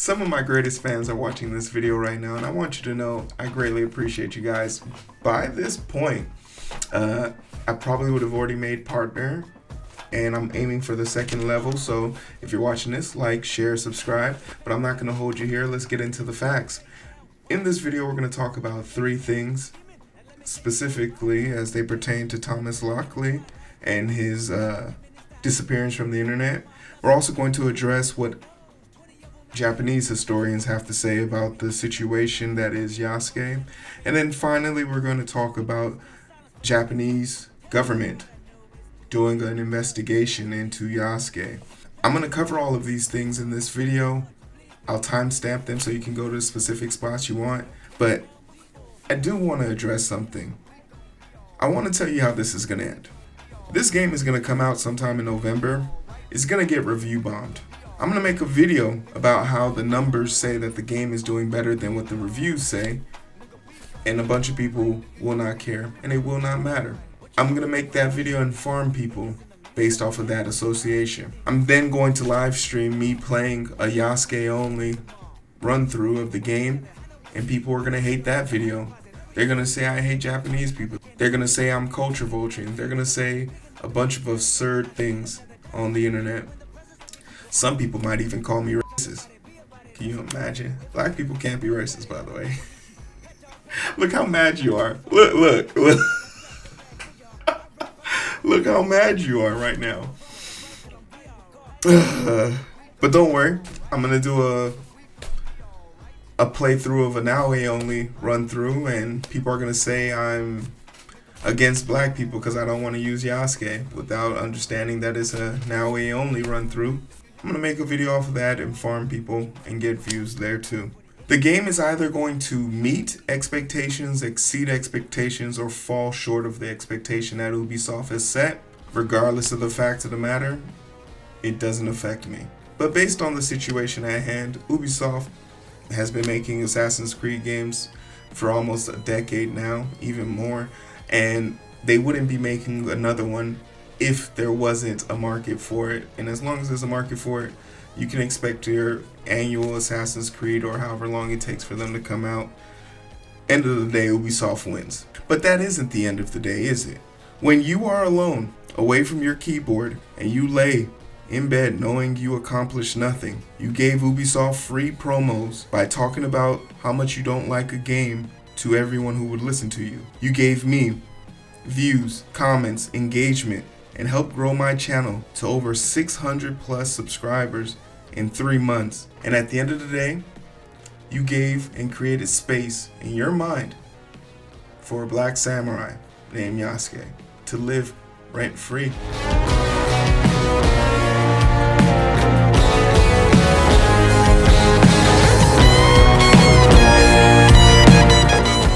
Some of my greatest fans are watching this video right now, and I want you to know I greatly appreciate you guys. By this point, I probably would have already made partner, and I'm aiming for the second level. So if you're watching this, like, share, subscribe. But I'm not going to hold you here. Let's get into the facts. In this video, we're going to talk about 3 things, specifically as they pertain to Tomas Lockley and his disappearance from the internet. We're also going to address what Japanese historians have to say about the situation that is Yasuke. And then finally, we're going to talk about Japanese government doing an investigation into Yasuke. I'm going to cover all of these things in this video. I'll timestamp them so you can go to the specific spots you want. But I do want to address something. I want to tell you how this is going to end. This game is going to come out sometime in November. It's going to get review bombed. I'm going to make a video about how the numbers say that the game is doing better than what the reviews say, and a bunch of people will not care, and it will not matter. I'm going to make that video and farm people based off of that association. I'm then going to live stream me playing a Yasuke only run through of the game, and people are going to hate that video. They're going to say I hate Japanese people. They're going to say I'm culture vulturing. They're going to say a bunch of absurd things on the internet. Some people might even call me racist. Can you imagine? Black people can't be racist, by the way. Look how mad you are. Look. Look how mad you are right now. But don't worry. I'm going to do a playthrough of an Naoe only run through, and people are going to say I'm against black people because I don't want to use Yasuke without understanding that it's a Naoe only run through. I'm going to make a video off of that and farm people and get views there too. The game is either going to meet expectations, exceed expectations, or fall short of the expectation that Ubisoft has set. Regardless of the fact of the matter, it doesn't affect me. But based on the situation at hand, Ubisoft has been making Assassin's Creed games for almost a decade now, even more, and they wouldn't be making another one if there wasn't a market for it. And as long as there's a market for it, you can expect your annual Assassin's Creed or however long it takes for them to come out. End of the day, Ubisoft wins. But that isn't the end of the day, is it? When you are alone, away from your keyboard, and you lay in bed knowing you accomplished nothing, you gave Ubisoft free promos by talking about how much you don't like a game to everyone who would listen to you. You gave me views, comments, engagement, and helped grow my channel to over 600 plus subscribers in 3 months. And at the end of the day, you gave and created space in your mind for a black samurai named Yasuke to live rent-free.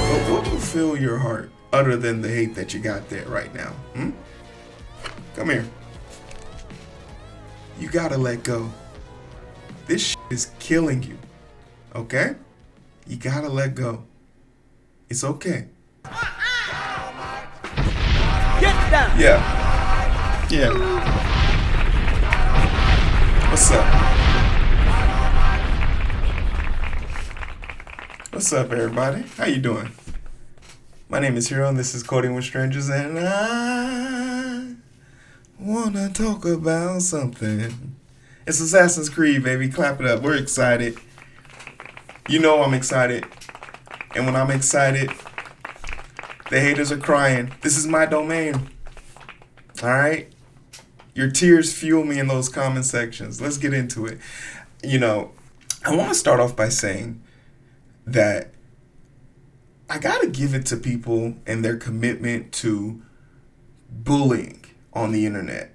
But what will fill your heart other than the hate that you got there right now? Come here. You gotta let go. This shit is killing you. Okay? You gotta let go. It's okay. Get down! Yeah. What's up? What's up, everybody? How you doing? My name is Hero, and this is Coding with Strangers, and I wanna talk about something. It's Assassin's Creed, baby. Clap it up. We're excited. You know I'm excited. And when I'm excited, the haters are crying. This is my domain. Alright? Your tears fuel me in those comment sections. Let's get into it. You know, I want to start off by saying that I gotta give it to people and their commitment to bullying on the internet.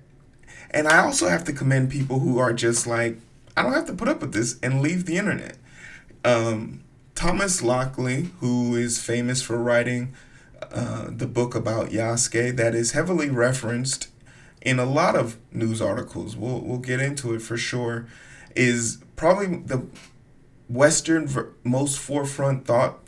And I also have to commend people who are just like, I don't have to put up with this, and leave the internet. Tomas Lockley, who is famous for writing the book about Yasuke that is heavily referenced in a lot of news articles, we'll get into it for sure, is probably the Western most forefront thought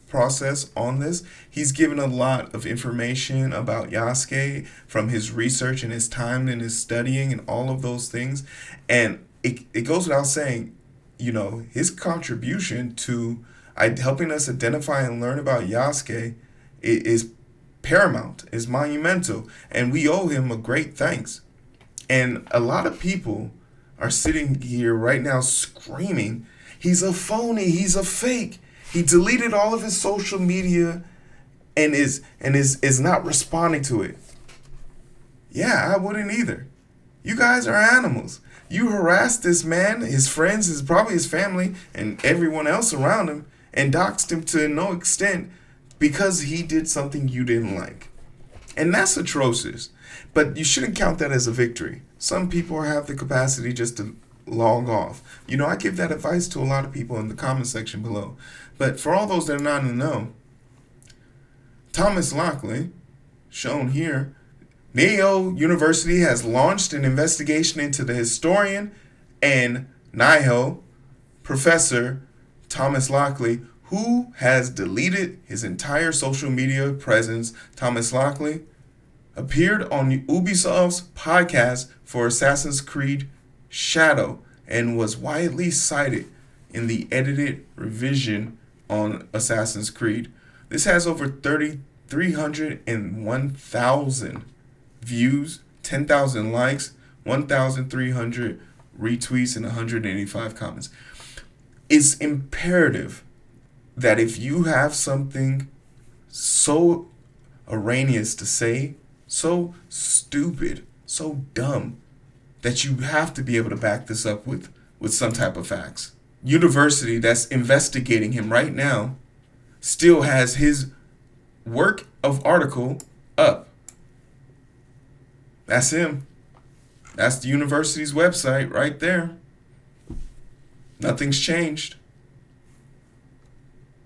process on this. He's given a lot of information about Yasuke from his research and his time and his studying and all of those things. And it goes without saying, his contribution to helping us identify and learn about Yasuke is paramount, is monumental, and we owe him a great thanks. And a lot of people are sitting here right now screaming, he's a phony, he's a fake. He deleted all of his social media and is not responding to it. Yeah, I wouldn't either. You guys are animals. You harassed this man, his friends, probably his family, and everyone else around him, and doxed him to no extent because he did something you didn't like. And that's atrocious. But you shouldn't count that as a victory. Some people have the capacity just to log off. I give that advice to a lot of people in the comment section below. But for all those that are not in the know, Tomas Lockley, shown here, Neo University has launched an investigation into the historian and Nihil Professor Tomas Lockley, who has deleted his entire social media presence. Tomas Lockley appeared on Ubisoft's podcast for Assassin's Creed Shadow and was widely cited in the edited revision on Assassin's Creed. This has over 301,000 views, 10,000 likes, 1,300 retweets, and 185 comments. It's imperative that if you have something so erroneous to say, so stupid, so dumb, that you have to be able to back this up with some type of facts. University that's investigating him right now still has his work of article up. That's him. That's the university's website right there. Nothing's changed.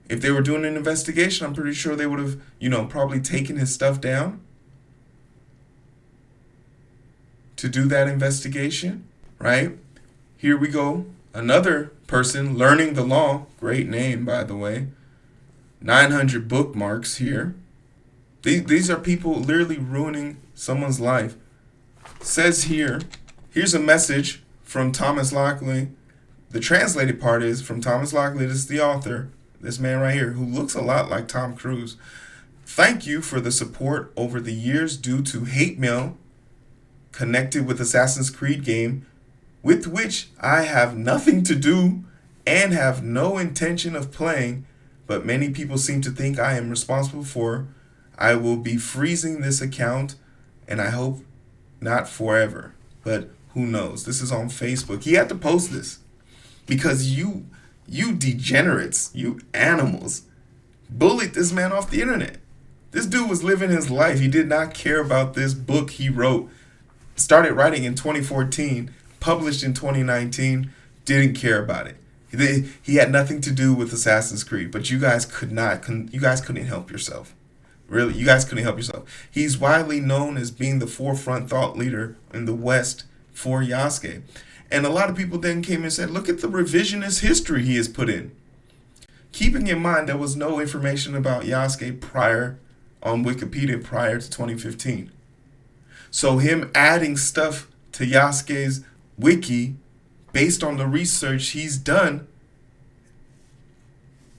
If they were doing an investigation, I'm pretty sure they would have, probably taken his stuff down to do that investigation, right? Here we go. Another person learning the law. Great name, by the way. 900 bookmarks here. These are people literally ruining someone's life. Says here, here's a message from Tomas Lockley. The translated part is from Tomas Lockley. This is the author, this man right here, who looks a lot like Tom Cruise. Thank you for the support over the years due to hate mail connected with Assassin's Creed game, with which I have nothing to do and have no intention of playing, but many people seem to think I am responsible for. I will be freezing this account, and I hope not forever, but who knows? This is on Facebook. He had to post this because you degenerates, you animals, bullied this man off the internet. This dude was living his life. He did not care about this book he wrote. Started writing in 2014, published in 2019, didn't care about it. He had nothing to do with Assassin's Creed, but you guys couldn't help yourself. Really, you guys couldn't help yourself. He's widely known as being the forefront thought leader in the West for Yasuke. And a lot of people then came and said, look at the revisionist history he has put in. Keeping in mind there was no information about Yasuke prior on Wikipedia prior to 2015. So him adding stuff to Yasuke's wiki based on the research he's done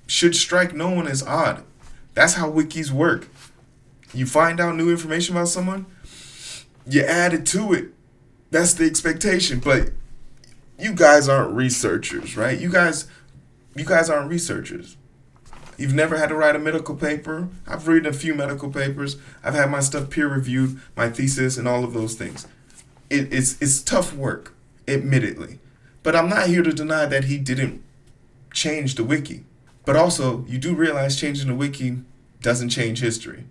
should strike no one as odd. That's how wikis work. You find out new information about someone, you add it to it. That's the expectation. But you guys aren't researchers, right? You guys aren't researchers. You've never had to write a medical paper. I've written a few medical papers. I've had my stuff peer reviewed, my thesis, and all of those things. It's tough work, admittedly. But I'm not here to deny that he didn't change the wiki. But also, you do realize changing the wiki doesn't change history.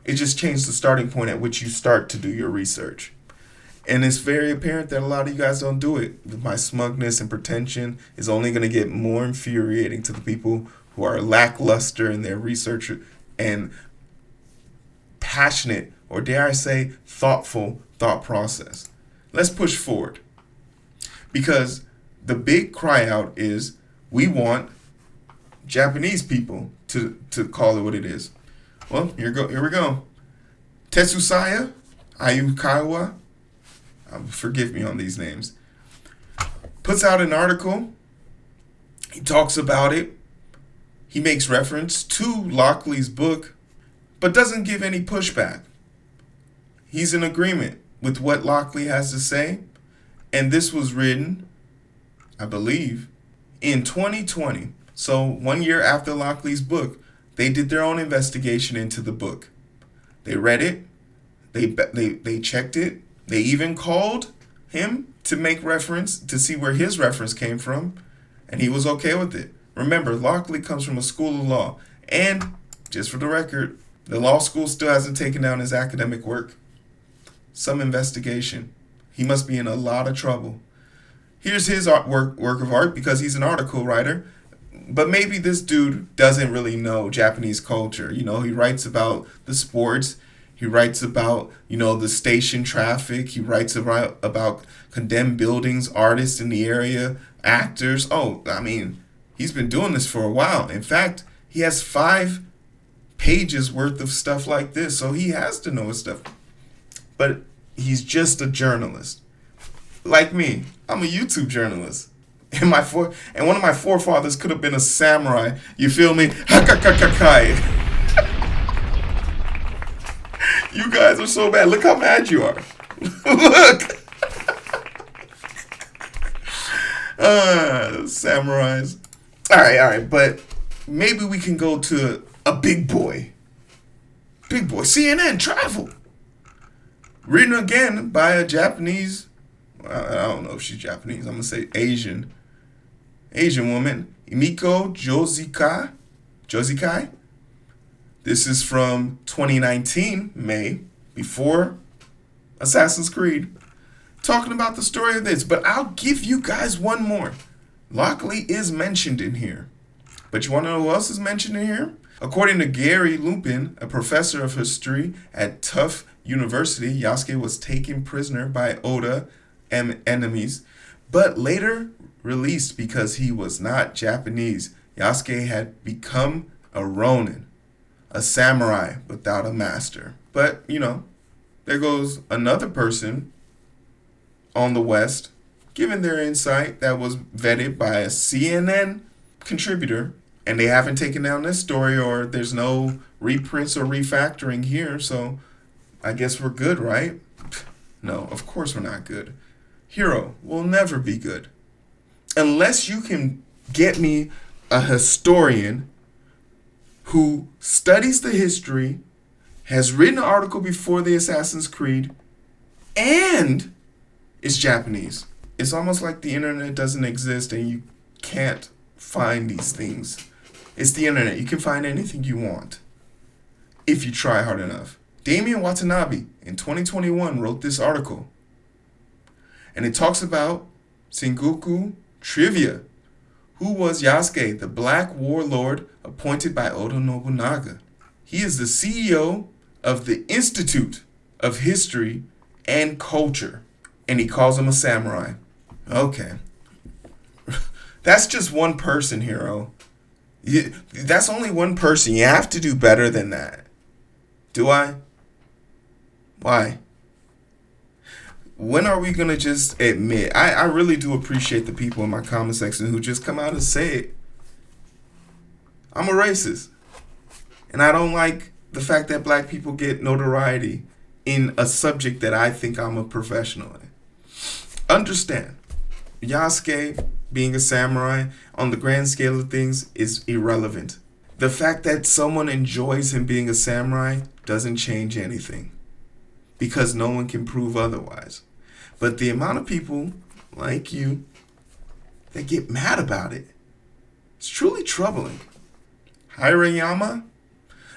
It just changed the starting point at which you start to do your research. And it's very apparent that a lot of you guys don't do it. My smugness and pretension is only going to get more infuriating to the people who are lackluster in their research and passionate, or dare I say, thoughtful thought process. Let's push forward. Because the big cry out is we want Japanese people to call it what it is. Well, here we go. Tetsusaya forgive me on these names, puts out an article He talks about it. He makes reference to Lockley's book, but doesn't give any pushback. He's in agreement with what Lockley has to say, and this was written, I believe, in 2020. So 1 year after Lockley's book, they did their own investigation into the book. They read it, they checked it, they even called him to make reference, to see where his reference came from, and he was okay with it. Remember, Lockley comes from a school of law, and, just for the record, the law school still hasn't taken down his academic work. Some investigation. He must be in a lot of trouble. Here's his work of art, because he's an article writer, but maybe this dude doesn't really know Japanese culture. You know, he writes about the sports, he writes about, the station traffic, he writes about condemned buildings, artists in the area, actors. He's been doing this for a while. In fact, he has 5 pages worth of stuff like this, so he has to know his stuff. But he's just a journalist. Like me, I'm a YouTube journalist. And one of my forefathers could have been a samurai. You feel me? Hakakakakai. You guys are so bad. Look how mad you are. Look. Samurais. All right. But maybe we can go to a big boy. Big boy. CNN Travel. Written again by a Japanese, I don't know if she's Japanese, I'm going to say Asian woman, Emiko Jozikai. This is from 2019, May, before Assassin's Creed, talking about the story of this. But I'll give you guys one more. Lockley is mentioned in here. But you want to know who else is mentioned in here? According to Gary Lupin, a professor of history at Tufts University, Yasuke was taken prisoner by Oda enemies, but later released because he was not Japanese. Yasuke had become a Ronin, a samurai without a master. But, there goes another person on the West giving their insight that was vetted by a CNN contributor, and they haven't taken down this story, or there's no reprints or refactoring here, so I guess we're good, right? No, of course we're not good. Hero will never be good. Unless you can get me a historian who studies the history, has written an article before the Assassin's Creed, and is Japanese. It's almost like the internet doesn't exist and you can't find these things. It's the internet. You can find anything you want if you try hard enough. Damien Watanabe in 2021 wrote this article. And it talks about Sengoku trivia. Who was Yasuke, the black warlord appointed by Oda Nobunaga? He is the CEO of the Institute of History and Culture. And he calls him a samurai. Okay. That's just one person, Hero. That's only one person. You have to do better than that. Do I? Why? When are we going to just admit? I really do appreciate the people in my comment section who just come out and say it. I'm a racist. And I don't like the fact that black people get notoriety in a subject that I think I'm a professional in. Understand, Yasuke being a samurai on the grand scale of things is irrelevant. The fact that someone enjoys him being a samurai doesn't change anything, because no one can prove otherwise. But the amount of people like you that get mad about it, it's truly troubling. Hirayama,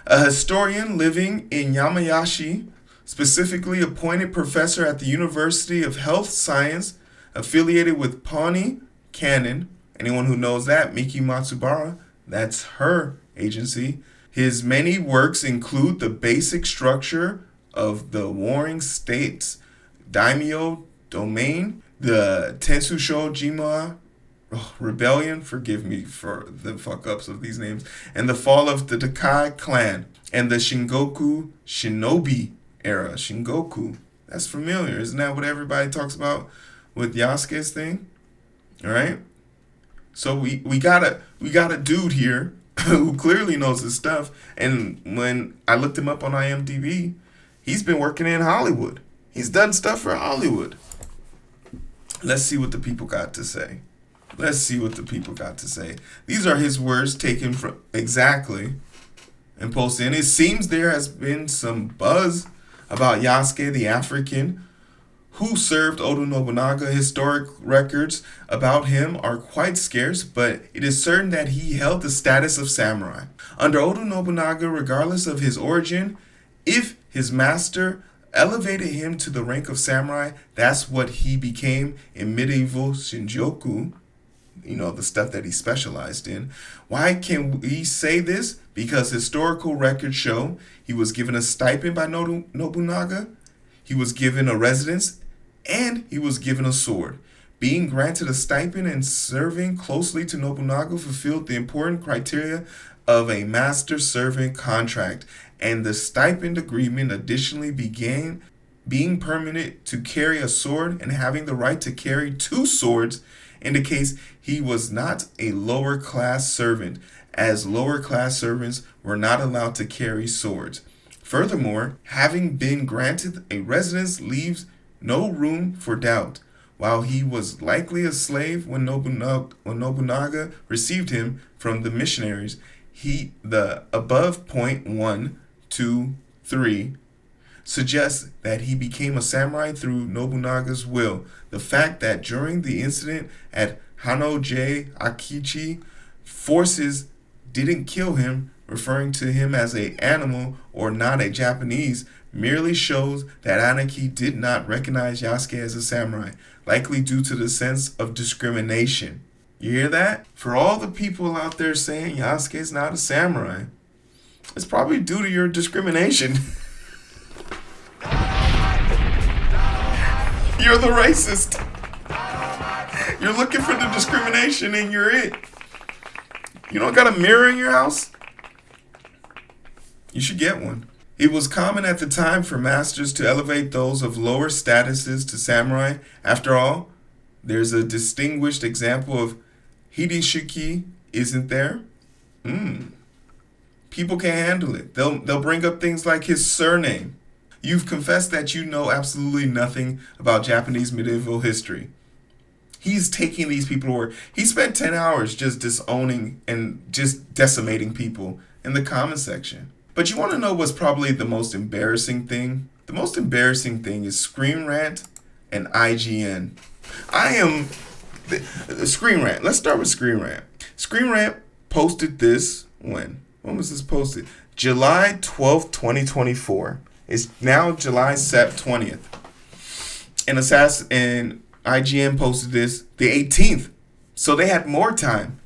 a historian living in Yamayashi, specifically appointed professor at the University of Health Science, affiliated with Pawnee Canon. Anyone who knows that, Miki Matsubara, that's her agency. His many works include the basic structure of the Warring States, Daimyo Domain, the Tensusho Jima Rebellion, forgive me for the fuck-ups of these names, and the fall of the Dakai clan, and the Shingoku Shinobi era. Shingoku, that's familiar. Isn't that what everybody talks about with Yasuke's thing? All right? So we got a dude here who clearly knows his stuff. And when I looked him up on IMDb, he's been working in Hollywood. He's done stuff for Hollywood. Let's see what the people got to say. These are his words taken from exactly and posted. And it seems there has been some buzz about Yasuke the African who served Oda Nobunaga. Historic records about him are quite scarce, but it is certain that he held the status of samurai. Under Oda Nobunaga, regardless of his origin, if his master elevated him to the rank of samurai, that's what he became in medieval Shinjuku, the stuff that he specialized in. Why can we say this? Because historical records show he was given a stipend by Nobunaga, he was given a residence, and he was given a sword. Being granted a stipend and serving closely to Nobunaga fulfilled the important criteria of a master-servant contract, and the stipend agreement additionally began being permitted to carry a sword and having the right to carry 2 swords indicates he was not a lower-class servant, as lower-class servants were not allowed to carry swords. Furthermore, having been granted a residence leaves no room for doubt. While he was likely a slave when Nobunaga received him from the missionaries, the above point 1, 2, 3 suggests that he became a samurai through Nobunaga's will. The fact that during the incident at Honnoji Akechi, forces didn't kill him, referring to him as an animal or not a Japanese, merely shows that Anaki did not recognize Yasuke as a samurai, likely due to the sense of discrimination. You hear that? For all the people out there saying Yasuke is not a samurai, it's probably due to your discrimination. You're the racist. You're looking for the discrimination and you're it. You don't got a mirror in your house? You should get one. It was common at the time for masters to elevate those of lower statuses to samurai. After all, there's a distinguished example of Hideyoshi, isn't there? People can't handle it. They'll bring up things like his surname. You've confessed that you know absolutely nothing about Japanese medieval history. He's taking these people to work. He spent 10 hours just disowning and just decimating people in the comment section. But you want to know what's probably the most embarrassing thing? The most embarrassing thing is Screen Rant and IGN. Screen Rant. Let's start with Screen Rant. Screen Rant posted this when? When was this posted? July 12th, 2024. It's now July 20th. And IGN posted this the 18th. So they had more time.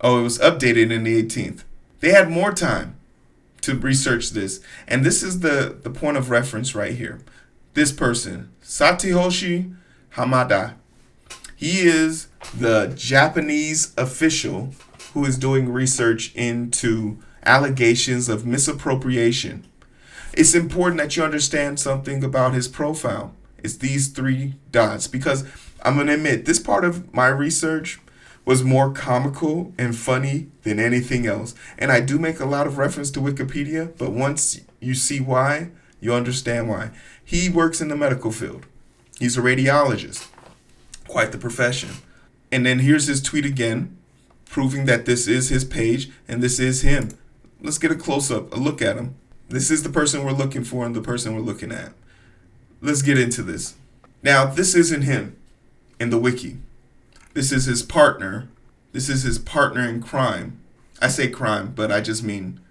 Oh, it was updated in the 18th. They had more time to research this. And this is the point of reference right here. This person, Hideyoshi Hamada. He is the Japanese official who is doing research into allegations of misappropriation. It's important that you understand something about his profile. It's these 3 dots, because I'm going to admit this part of my research was more comical and funny than anything else. And I do make a lot of reference to Wikipedia, but once you see why, you understand why. He works in the medical field. He's a radiologist. Quite the profession. And then here's his tweet again, proving that this is his page and this is him. Let's get a close-up, a look at him. This is the person we're looking for and the person we're looking at. Let's get into this. Now, this isn't him in the wiki. This is his partner. This is his partner in crime. I say crime, but I just mean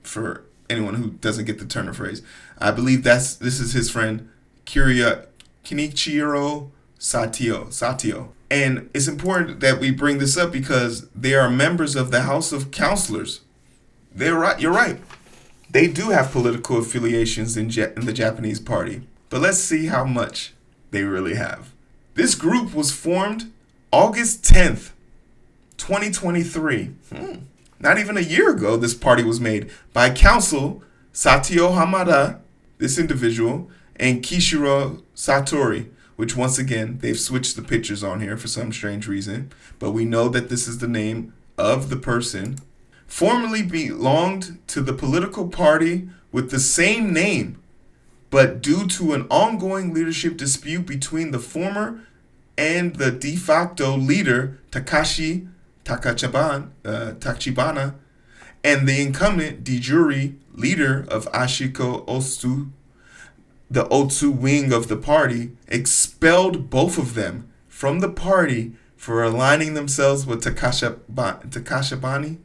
for anyone who doesn't get the turn of phrase. I believe this is his friend Kenichiro Satio. And it's important that we bring this up because they are members of the House of Counselors. They're right. You're right. They do have political affiliations in the Japanese party. But let's see how much they really have. This group was formed August 10th, 2023. Not even a year ago, this party was made by Counsel Satio Hamada, this individual, and Kishiro Satori, which once again, they've switched the pictures on here for some strange reason, but we know that this is the name of the person, formerly belonged to the political party with the same name, but due to an ongoing leadership dispute between the former and the de facto leader, Tachibana, and the incumbent de jure leader of Ashiko Otsu, the Otsu wing of the party, expelled both of them from the party for aligning themselves with Takashibani,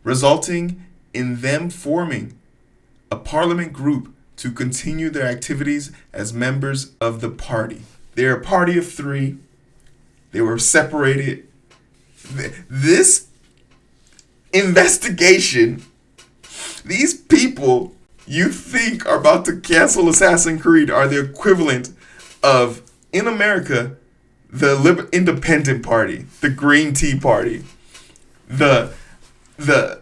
resulting in them forming a parliament group to continue their activities as members of the party. They're a party of three. They were separated. This investigation, these people you think are about to cancel Assassin's Creed are the equivalent of, in America, the Independent Party, the Green Tea Party, the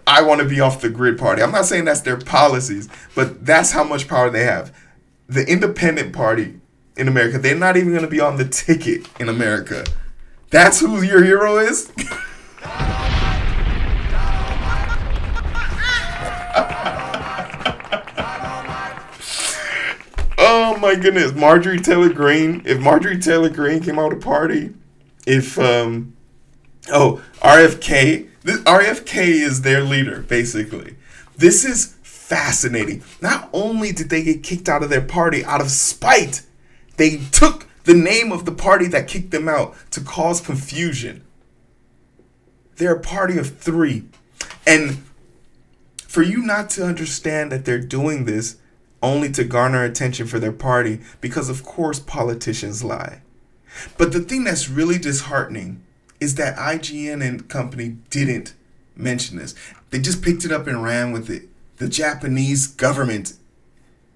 I want to be off the grid party. I'm not saying that's their policies, but that's how much power they have. The Independent Party in America, they're not even going to be on the ticket in America. That's who your hero is? Oh my goodness. Marjorie Taylor Greene. If Marjorie Taylor Greene came out to party, if RFK, RFK is their leader, basically. This is fascinating. Not only did they get kicked out of their party out of spite, they took the name of the party that kicked them out to cause confusion. They're a party of three. And for you not to understand that they're doing this only to garner attention for their party, because of course politicians lie. But the thing that's really disheartening is that IGN and company didn't mention this. They just picked it up and ran with it. The Japanese government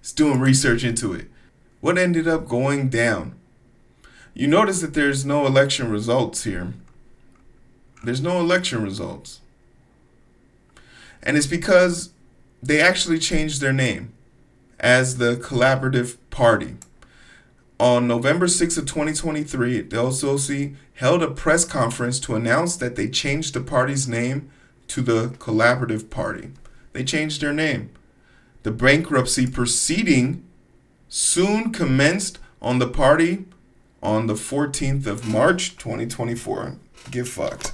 is doing research into it. What ended up going down? You notice that there's no election results here. There's no election results. And it's because they actually changed their name as the Collaborative Party. On November 6th of 2023, the OSOC held a press conference to announce that they changed the party's name to the Collaborative Party. They changed their name. The bankruptcy proceeding soon commenced on the party on the 14th of March 2024. Get fucked.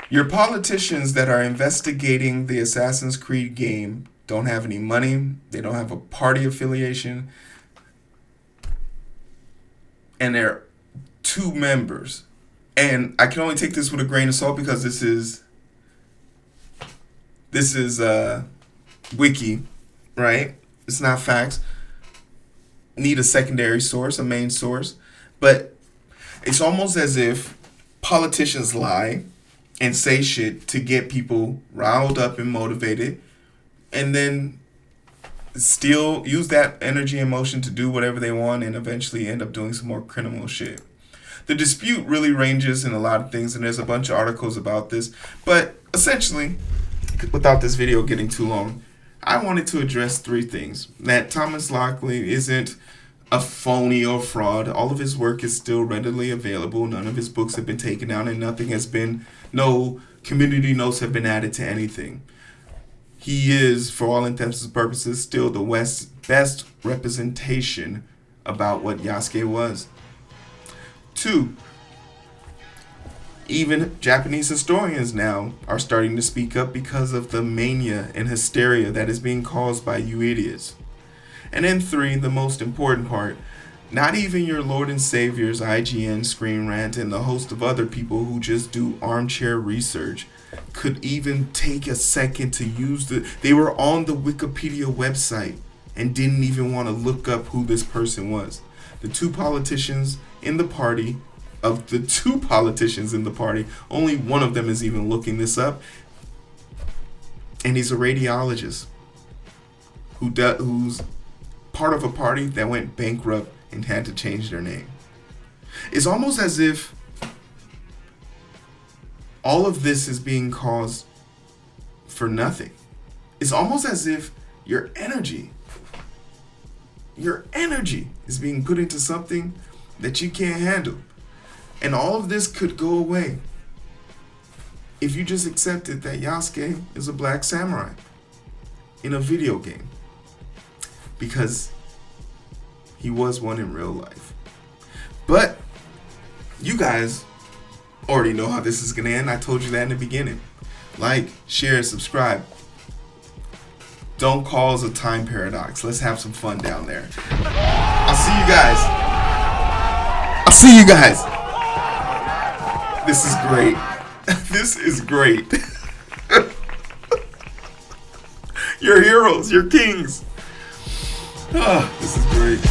Your politicians that are investigating the Assassin's Creed game don't have any money. They don't have a party affiliation. And they're two members. And I can only take this with a grain of salt because this is wiki, right? It's not facts. Need a secondary source, a main source. But it's almost as if politicians lie and say shit to get people riled up and motivated, and then still use that energy and emotion to do whatever they want and eventually end up doing some more criminal shit. The dispute really ranges in a lot of things, and there's a bunch of articles about this. But essentially, without this video getting too long, I wanted to address three things. That Thomas Lockley isn't a phony or fraud. All of his work is still readily available. None of his books have been taken down, and no community notes have been added to anything. He is, for all intents and purposes, still the West's best representation about what Yasuke was. 2, even Japanese historians now are starting to speak up because of the mania and hysteria that is being caused by you idiots. And then 3, the most important part, not even your Lord and Savior's IGN, Screen Rant, and the host of other people who just do armchair research could even take a second to use they were on the Wikipedia website and didn't even want to look up who this person was. The two politicians in the party, only one of them is even looking this up. And he's a radiologist who's part of a party that went bankrupt and had to change their name. It's almost as if all of this is being caused for nothing. It's almost as if your energy is being put into something that you can't handle. And all of this could go away if you just accepted that Yasuke is a black samurai in a video game. Because he was one in real life. But you guys already know how this is going to end. I told you that in the beginning. Like, share, subscribe. Don't cause a time paradox. Let's have some fun down there. I'll see you guys. This is great. This is great. You're heroes. You're kings. Oh, this is great.